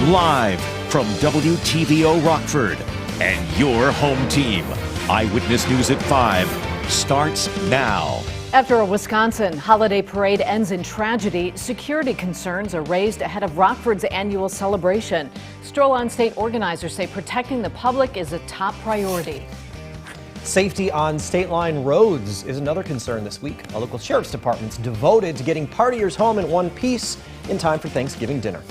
live from WTVO Rockford and your home team. Eyewitness News at 5 starts now. After a Wisconsin holiday parade ends in tragedy, security concerns are raised ahead of Rockford's annual celebration. Stroll on State organizers say protecting the public is a top priority. Safety on state line roads is another concern this week. A local sheriff's department's devoted to getting partiers home in one piece in time for Thanksgiving dinner.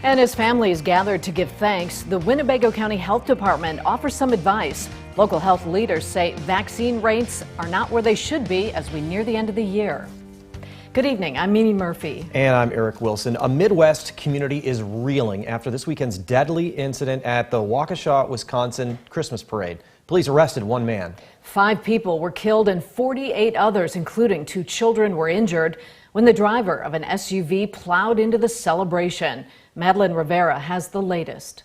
And as families gathered to give thanks, the Winnebago County Health Department offers some advice. Local health leaders say vaccine rates are not where they should be as we near the end of the year. Good evening, I'm Mimi Murphy. And I'm Eric Wilson. A Midwest community is reeling after this weekend's deadly incident at the Waukesha, Wisconsin Christmas parade. Police arrested one man. 5 people were killed and 48 others, including 2 children, were injured when the driver of an SUV plowed into the celebration. Madeline Rivera has the latest.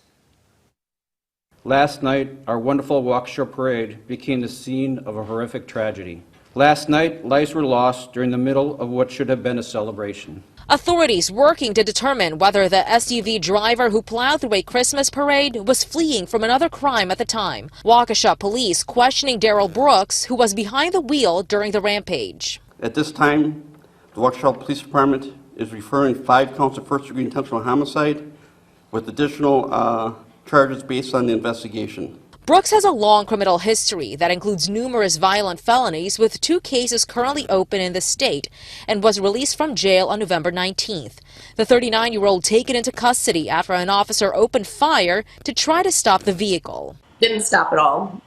Last night, our wonderful Waukesha parade became the scene of a horrific tragedy. Last night, lives were lost during the middle of what should have been a celebration. Authorities working to determine whether the SUV driver who plowed through a Christmas parade was fleeing from another crime at the time. Waukesha police questioning Darrell Brooks, who was behind the wheel during the rampage. At this time, the Waukesha Police Department is referring 5 counts of first-degree intentional homicide with additional charges based on the investigation. Brooks has a long criminal history that includes numerous violent felonies, with 2 cases currently open in the state, and was released from jail on November 19th. The 39-year-old taken into custody after an officer opened fire to try to stop the vehicle. Didn't stop at all.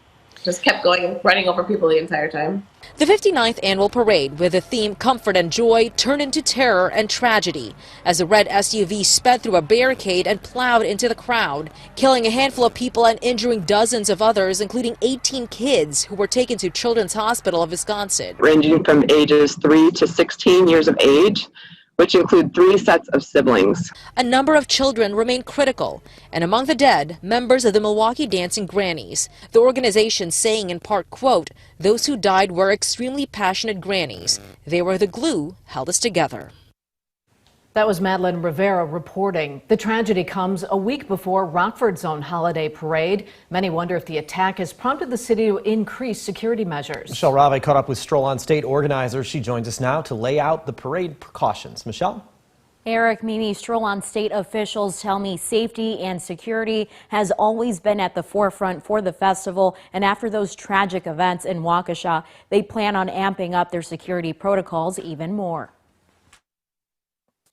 Just kept going, running over people the entire time. The 59th annual parade, with the theme Comfort and Joy, turned into terror and tragedy as the red SUV sped through a barricade and plowed into the crowd, killing a handful of people and injuring dozens of others, including 18 kids who were taken to Children's Hospital of Wisconsin. Ranging from ages 3 to 16 years of age, which include 3 sets of siblings. A number of children remain critical, and among the dead, members of the Milwaukee Dancing Grannies. The organization saying in part, quote, "Those who died were extremely passionate grannies. They were the glue held us together." That was Madeline Rivera reporting. The tragedy comes a week before Rockford's own holiday parade. Many wonder if the attack has prompted the city to increase security measures. Michelle Rave caught up with Stroll on State organizers. She joins us now to lay out the parade precautions. Michelle? Eric, Mimi, Stroll on State officials tell me safety and security has always been at the forefront for the festival. And after those tragic events in Waukesha, they plan on amping up their security protocols even more.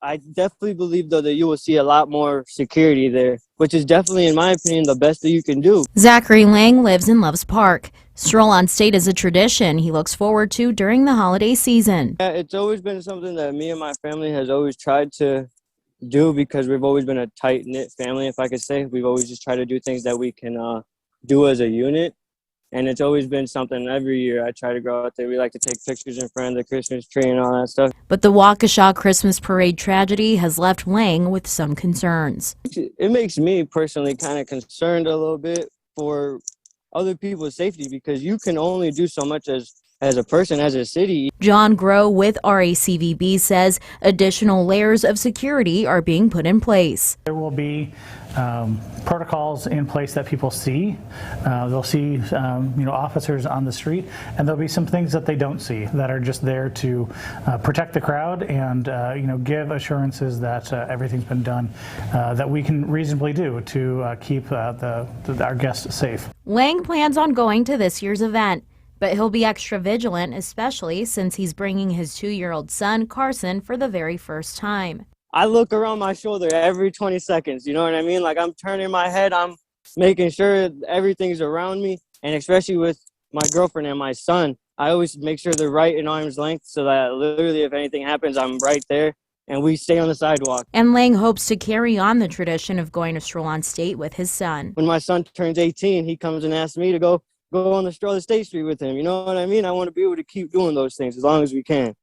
I definitely believe, though, that you will see a lot more security there, which is definitely, in my opinion, the best that you can do. Zachary Lang lives in Loves Park. Stroll on State is a tradition he looks forward to during the holiday season. Yeah, it's always been something that me and my family has always tried to do because we've always been a tight-knit family, if I could say. We've always just tried to do things that we can do as a unit. And it's always been something every year I try to go out there. We like to take pictures in front of the Christmas tree and all that stuff. But the Waukesha Christmas parade tragedy has left Lang with some concerns. It makes me personally kind of concerned a little bit for other people's safety because you can only do so much as a person, as a city. John Groh with RACVB says additional layers of security are being put in place. There will be protocols in place that people see. They'll see officers on the street, and there'll be some things that they don't see that are just there to protect the crowd and give assurances that everything's been done that we can reasonably do to keep our guests safe. Lang plans on going to this year's event, but he'll be extra vigilant, especially since he's bringing his 2-year-old son, Carson, for the very first time. I look around my shoulder every 20 seconds, you know what I mean? Like, I'm turning my head, I'm making sure everything's around me, and especially with my girlfriend and my son, I always make sure they're right in arm's length so that literally if anything happens, I'm right there, and we stay on the sidewalk. And Lang hopes to carry on the tradition of going to Stroll on State with his son. When my son turns 18, he comes and asks me to go on the Stroll of State Street with him, you know what I mean? I want to be able to keep doing those things as long as we can.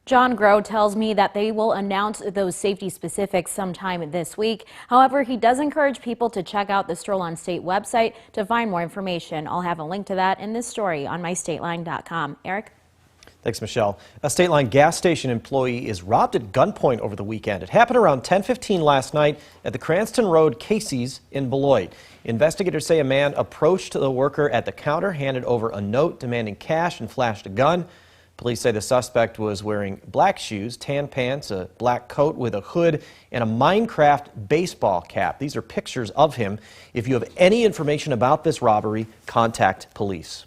John Groh tells me that they will announce those safety specifics sometime this week. However, he does encourage people to check out the Stroll on State website to find more information. I'll have a link to that in this story on mystateline.com. Eric? Thanks, Michelle. A State Line gas station employee is robbed at gunpoint over the weekend. It happened around 10:15 last night at the Cranston Road Casey's in Beloit. Investigators say a man approached the worker at the counter, handed over a note demanding cash, and flashed a gun. Police say the suspect was wearing black shoes, tan pants, a black coat with a hood, and a Minecraft baseball cap. These are pictures of him. If you have any information about this robbery, contact police.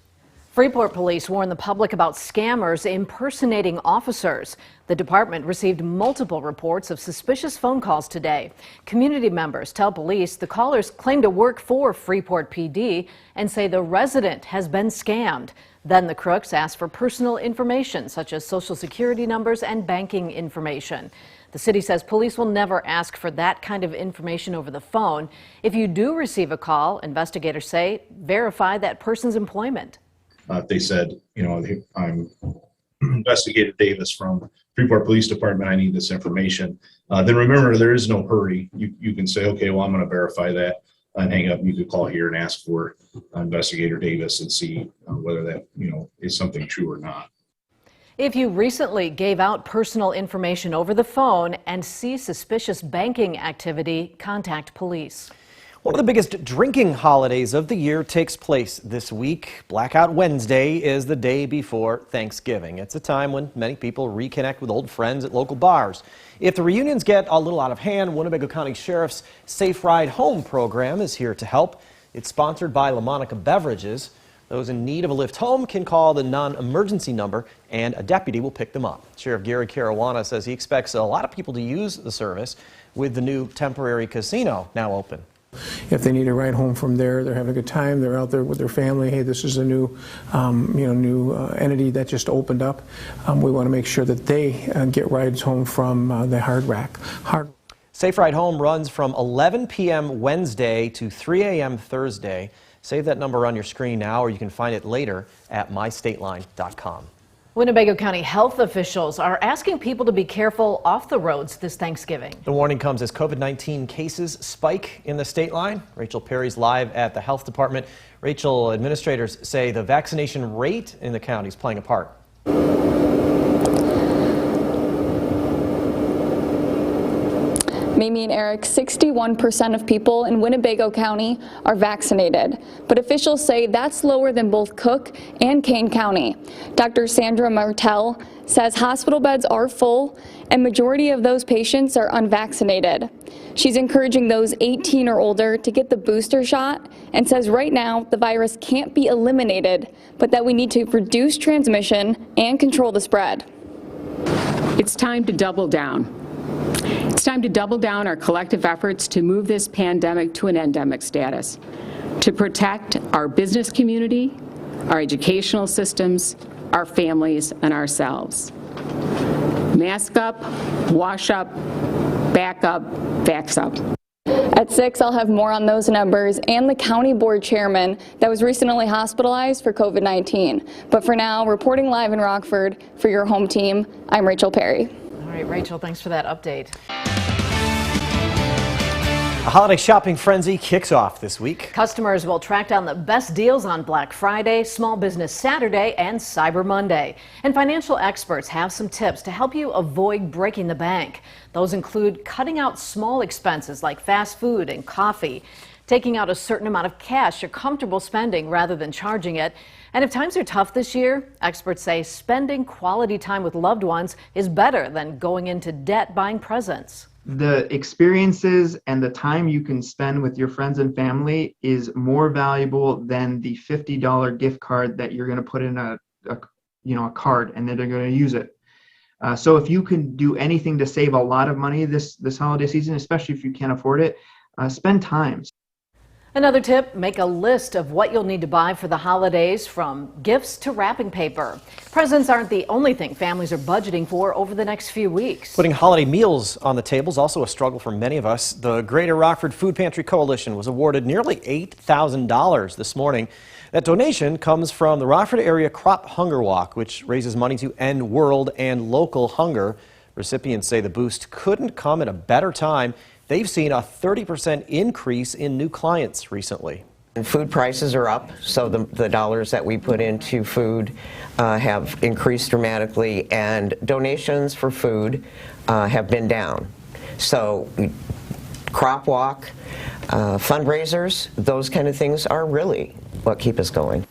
Freeport police warn the public about scammers impersonating officers. The department received multiple reports of suspicious phone calls today. Community members tell police the callers claim to work for Freeport PD and say the resident has been scammed. Then the crooks ask for personal information such as social security numbers and banking information. The city says police will never ask for that kind of information over the phone. If you do receive a call, investigators say verify that person's employment. If they said, I'm Investigator Davis from Freeport Police Department, I need this information, then remember there is no hurry. You can say, okay, well, I'm going to verify that and hang up. You could call here and ask for Investigator Davis and see whether that, is something true or not. If you recently gave out personal information over the phone and see suspicious banking activity, contact police. One of the biggest drinking holidays of the year takes place this week. Blackout Wednesday is the day before Thanksgiving. It's a time when many people reconnect with old friends at local bars. If the reunions get a little out of hand, Winnebago County Sheriff's Safe Ride Home program is here to help. It's sponsored by LaMonica Beverages. Those in need of a lift home can call the non-emergency number and a deputy will pick them up. Sheriff Gary Caruana says he expects a lot of people to use the service with the new temporary casino now open. If they need a ride home from there, they're having a good time, they're out there with their family, hey, this is a new, entity that just opened up. We want to make sure that they get rides home from the Hard Rack. Safe Ride Home runs from 11 p.m. Wednesday to 3 a.m. Thursday. Save that number on your screen now, or you can find it later at mystateline.com. Winnebago County health officials are asking people to be careful off the roads this Thanksgiving. The warning comes as COVID-19 cases spike in the state line. Rachel Perry's live at the health department. Rachel, administrators say the vaccination rate in the county is playing a part. Mimi and Eric, 61% of people in Winnebago County are vaccinated, but officials say that's lower than both Cook and Kane County. Dr. Sandra Martell says hospital beds are full and majority of those patients are unvaccinated. She's encouraging those 18 or older to get the booster shot and says right now the virus can't be eliminated, but that we need to reduce transmission and control the spread. It's time to double down. It's time to double down our collective efforts to move this pandemic to an endemic status, to protect our business community, our educational systems, our families, and ourselves. Mask up, wash up, back up, vax up. At 6, I'll have more on those numbers and the county board chairman that was recently hospitalized for COVID-19. But for now, reporting live in Rockford for your home team, I'm Rachel Perry. All right, Rachel, thanks for that update. A holiday shopping frenzy kicks off this week. Customers will track down the best deals on Black Friday, Small Business Saturday, and Cyber Monday. And financial experts have some tips to help you avoid breaking the bank. Those include cutting out small expenses like fast food and coffee, taking out a certain amount of cash you're comfortable spending rather than charging it. And if times are tough this year, experts say spending quality time with loved ones is better than going into debt buying presents. The experiences and the time you can spend with your friends and family is more valuable than the $50 gift card that you're going to put in a card and then they're going to use it. So if you can do anything to save a lot of money this holiday season, especially if you can't afford it, spend time. Another tip, make a list of what you'll need to buy for the holidays, from gifts to wrapping paper. Presents aren't the only thing families are budgeting for over the next few weeks. Putting holiday meals on the table is also a struggle for many of us. The Greater Rockford Food Pantry Coalition was awarded nearly $8,000 this morning. That donation comes from the Rockford Area Crop Hunger Walk, which raises money to end world and local hunger. Recipients say the boost couldn't come at a better time. They've seen a 30% increase in new clients recently. And food prices are up, so the dollars that we put into food have increased dramatically, and donations for food have been down. So crop walk, fundraisers, those kind of things are really what keep us going.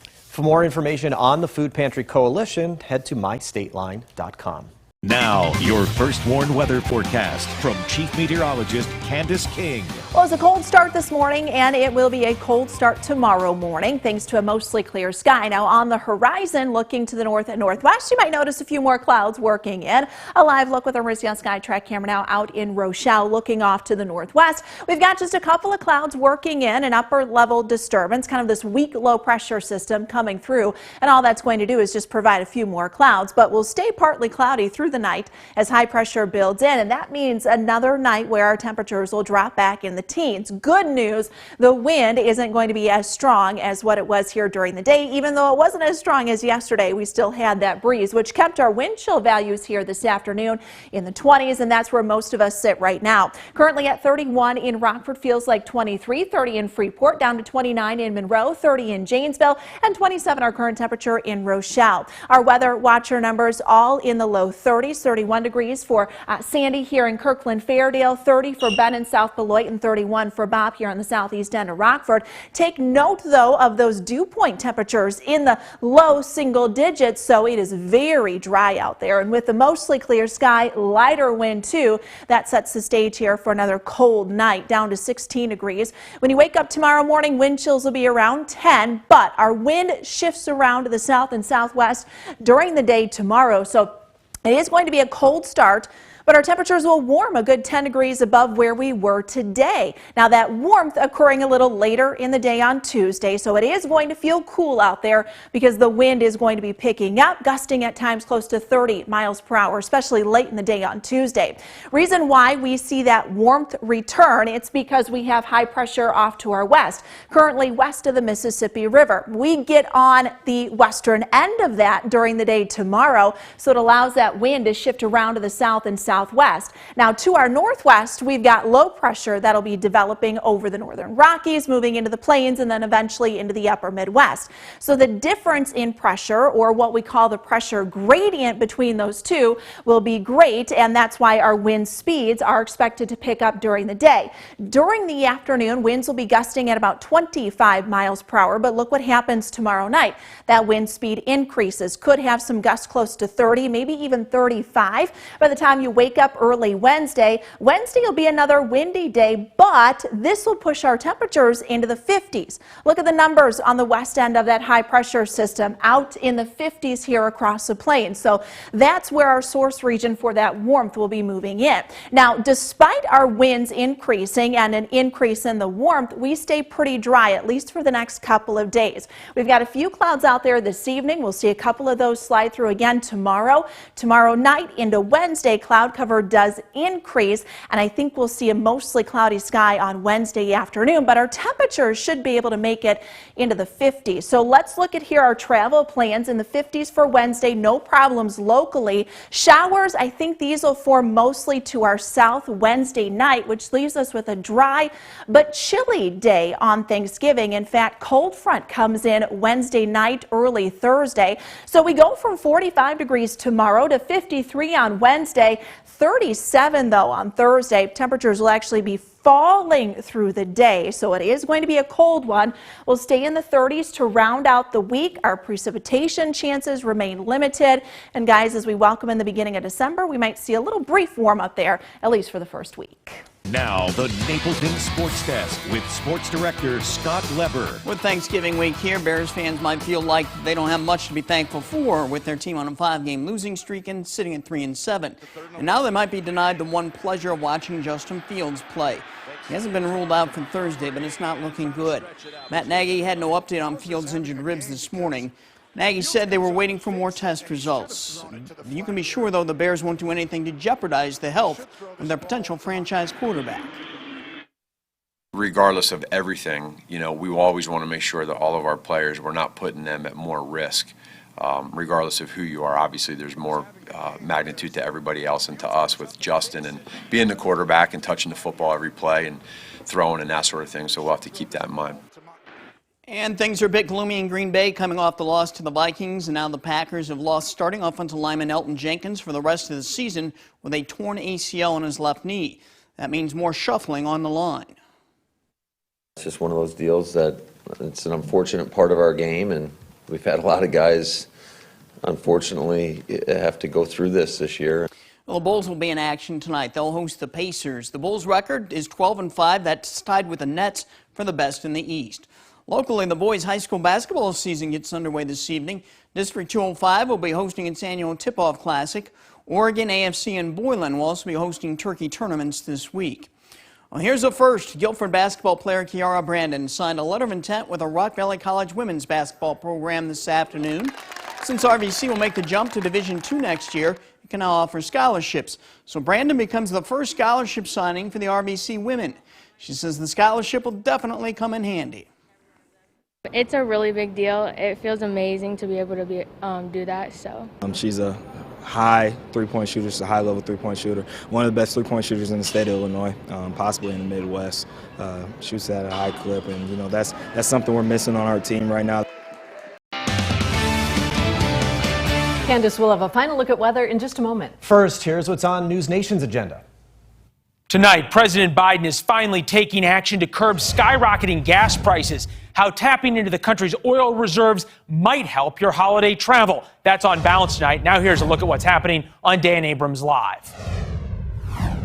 For more information on the Food Pantry Coalition, head to mystateline.com. Now, your First Warn weather forecast from Chief Meteorologist Candace King. Well, it's a cold start this morning, and it will be a cold start tomorrow morning, thanks to a mostly clear sky. Now, on the horizon, looking to the north and northwest, you might notice a few more clouds working in. A live look with our Meridian Sky Track camera now out in Rochelle, looking off to the northwest. We've got just a couple of clouds working in, an upper level disturbance, kind of this weak low pressure system coming through, and all that's going to do is just provide a few more clouds, but we'll stay partly cloudy through the night as high pressure builds in, and that means another night where our temperatures will drop back in the teens. Good news, the wind isn't going to be as strong as what it was here during the day. Even though it wasn't as strong as yesterday, we still had that breeze, which kept our wind chill values here this afternoon in the 20s, and that's where most of us sit right now. Currently at 31 in Rockford, feels like 23, 30 in Freeport, down to 29 in Monroe, 30 in Janesville, and 27 our current temperature in Rochelle. Our weather watcher numbers all in the low 30s, 31 degrees for Sandy here in Kirkland Fairdale, 30 for Ben in South Beloit, and 31 for Bob here on the southeast end of Rockford. Take note, though, of those dew point temperatures in the low single digits, so it is very dry out there. And with the mostly clear sky, lighter wind, too, that sets the stage here for another cold night, down to 16 degrees. When you wake up tomorrow morning, wind chills will be around 10, but our wind shifts around to the south and southwest during the day tomorrow, so it is going to be a cold start, but our temperatures will warm a good 10 degrees above where we were today. Now, that warmth occurring a little later in the day on Tuesday, so it is going to feel cool out there because the wind is going to be picking up, gusting at times close to 30 miles per hour, especially late in the day on Tuesday. Reason why we see that warmth return, it's because we have high pressure off to our west, currently west of the Mississippi River. We get on the western end of that during the day tomorrow, so it allows that wind to shift around to the south and southwest. Now, to our northwest, we've got low pressure that'll be developing over the northern Rockies, moving into the plains, and then eventually into the upper Midwest. So the difference in pressure, or what we call the pressure gradient between those two, will be great, and that's why our wind speeds are expected to pick up during the day. During the afternoon, winds will be gusting at about 25 miles per hour, but look what happens tomorrow night. That wind speed increases, could have some gusts close to 30, maybe even 35. By the time you wake up early Wednesday will be another windy day, but this will push our temperatures into the 50s. Look at the numbers on the west end of that high pressure system, out in the 50s here across the plains. So that's where our source region for that warmth will be moving in. Now, despite our winds increasing and an increase in the warmth, we stay pretty dry, at least for the next couple of days. We've got a few clouds out there this evening. We'll see a couple of those slide through again tomorrow. Tomorrow night into Wednesday, cloud cover does increase, and I think we'll see a mostly cloudy sky on Wednesday afternoon, but our temperatures should be able to make it into the 50s. So let's look at here our travel plans. In the 50s for Wednesday, no problems locally. Showers, I think these will form mostly to our south Wednesday night, which leaves us with a dry but chilly day on Thanksgiving. In fact, cold front comes in Wednesday night, early Thursday. So we go from 45 degrees tomorrow to 53 on Wednesday. 37 though on Thursday. Temperatures will actually be falling through the day, so it is going to be a cold one. We'll stay in the 30s to round out the week. Our precipitation chances remain limited, and guys, as we welcome in the beginning of December, we might see a little brief warm up there, at least for the first week. Now, the Napleton Sports Desk with Sports Director Scott Leber. With Thanksgiving week here, Bears fans might feel like they don't have much to be thankful for, with their team on a 5-game losing streak and sitting at 3-7. And now they might be denied the one pleasure of watching Justin Fields play. He hasn't been ruled out for Thursday, but it's not looking good. Matt Nagy had no update on Fields' injured ribs this morning. Nagy said they were waiting for more test results. You can be sure, though, the Bears won't do anything to jeopardize the health of their potential franchise quarterback. Regardless of everything, we always want to make sure that all of our players, we're not putting them at more risk. Regardless of who you are, obviously there's more magnitude to everybody else and to us with Justin and being the quarterback and touching the football every play and throwing and that sort of thing, so we'll have to keep that in mind. And things are a bit gloomy in Green Bay coming off the loss to the Vikings, and now the Packers have lost starting offensive lineman Elton Jenkins for the rest of the season with a torn ACL on his left knee. That means more shuffling on the line. It's just one of those deals that it's an unfortunate part of our game, and we've had a lot of guys, unfortunately, have to go through this year. Well, the Bulls will be in action tonight. They'll host the Pacers. The Bulls' record is 12-5. That's tied with the Nets for the best in the East. Locally, the boys' high school basketball season gets underway this evening. District 205 will be hosting its annual tip-off classic. Oregon, AFC, and Boylan will also be hosting turkey tournaments this week. Well, here's the first. Guilford basketball player Kiara Brandon signed a letter of intent with the Rock Valley College women's basketball program this afternoon. Since RVC will make the jump to Division II next year, it can now offer scholarships. So Brandon becomes the first scholarship signing for the RVC women. She says the scholarship will definitely come in handy. It's a really big deal. It feels amazing to be able to do that. So she's a high three-point shooter. She's a high-level three-point shooter. One of the best three-point shooters in the state of Illinois, possibly in the Midwest. Shoots at a high clip, and that's something we're missing on our team right now. Candace will have a final look at weather in just a moment. First, here's what's on News Nation's agenda. Tonight, President Biden is finally taking action to curb skyrocketing gas prices. How tapping into the country's oil reserves might help your holiday travel. That's on Balance tonight. Now here's a look at what's happening on Dan Abrams Live.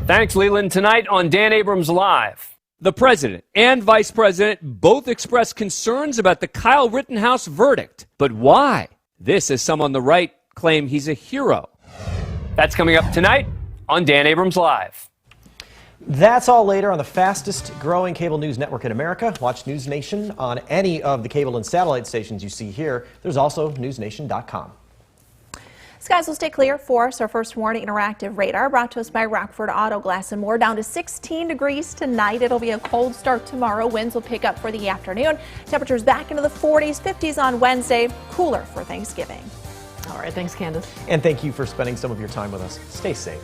Thanks, Leland. Tonight on Dan Abrams Live, the president and vice president both expressed concerns about the Kyle Rittenhouse verdict. But why? This, as some on the right claim he's a hero. That's coming up tonight on Dan Abrams Live. That's all later on the fastest growing cable news network in America. Watch News Nation on any of the cable and satellite stations you see here. There's also newsnation.com. Skies will stay clear for us. Our first warning interactive radar brought to us by Rockford Auto Glass and More. Down to 16 degrees tonight. It'll be a cold start tomorrow. Winds will pick up for the afternoon. Temperatures back into the 40s, 50s on Wednesday. Cooler for Thanksgiving. All right, thanks, Candace. And thank you for spending some of your time with us. Stay safe.